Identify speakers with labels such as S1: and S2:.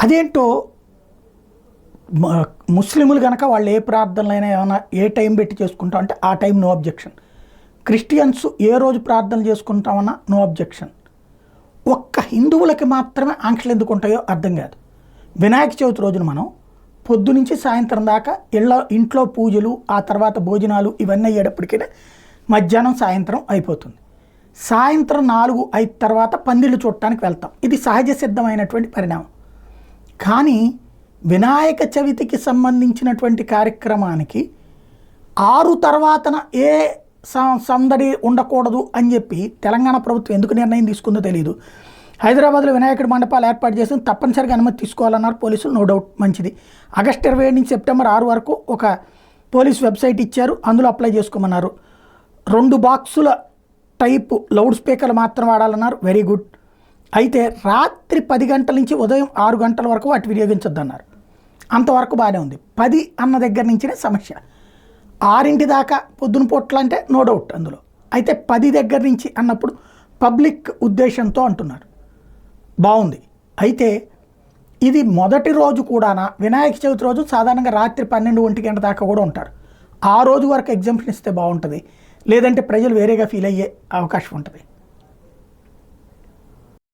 S1: అదేంటో ముస్లింలు కనుక వాళ్ళు ఏ ప్రార్థనలైనా ఏమైనా ఏ టైం పెట్టి చేసుకుంటాం అంటే ఆ టైం నో అబ్జెక్షన్. క్రిస్టియన్స్ ఏ రోజు ప్రార్థనలు చేసుకుంటామన్నా నో అబ్జెక్షన్. ఒక్క హిందువులకి మాత్రమే ఆంక్షలు ఎందుకు ఉంటాయో అర్థం కాదు. వినాయక చవితి రోజున మనం పొద్దునుంచి సాయంత్రం దాకా ఇంట్లో పూజలు, ఆ తర్వాత భోజనాలు ఇవన్నీ అయ్యేటప్పటికీ మధ్యాహ్నం సాయంత్రం అయిపోతుంది. సాయంత్రం 4-5 తర్వాత పందిళ్ళు చూడటానికి వెళ్తాం. ఇది సహజ సిద్ధమైనటువంటి పరిణామం. కానీ వినాయక చవితికి సంబంధించినటువంటి కార్యక్రమానికి 6 తర్వాతన ఏ సందడి ఉండకూడదు అని చెప్పి తెలంగాణ ప్రభుత్వం ఎందుకు నిర్ణయం తీసుకుందో తెలియదు. హైదరాబాద్లో వినాయకుడి మండపాలు ఏర్పాటు చేసి తప్పనిసరిగా అనుమతి తీసుకోవాలన్నారు పోలీసులు. నో డౌట్ మంచిది. ఆగస్టు 27 నుంచి సెప్టెంబర్ 6 వరకు ఒక పోలీస్ వెబ్సైట్ ఇచ్చారు, అందులో అప్లై చేసుకోమన్నారు. 2 బాక్సుల టైపు లౌడ్ స్పీకర్లు మాత్రం వాడాలన్నారు. Very good. అయితే రాత్రి 10 గంటల నుంచి ఉదయం 6 గంటల వరకు వాటి వినియోగించొద్దు అన్నారు. అంతవరకు బాగానే ఉంది. 10 అన్న దగ్గర నుంచినే సమస్య. 6 దాకా పొద్దున పూట్ల అంటే నో డౌట్ అందులో. అయితే 10 దగ్గర నుంచి అన్నప్పుడు పబ్లిక్ ఉద్దేశంతో అంటున్నారు. బాగుంది. అయితే ఇది మొదటి రోజు కూడానా? వినాయక చవితి రోజు సాధారణంగా రాత్రి 12-1 గంట దాకా కూడా ఉంటారు. ఆ రోజు వరకు ఎగ్జామ్షన్ ఇస్తే బాగుంటుంది. లేదంటే ప్రజలు వేరేగా ఫీల్ అయ్యే అవకాశం ఉంటుంది.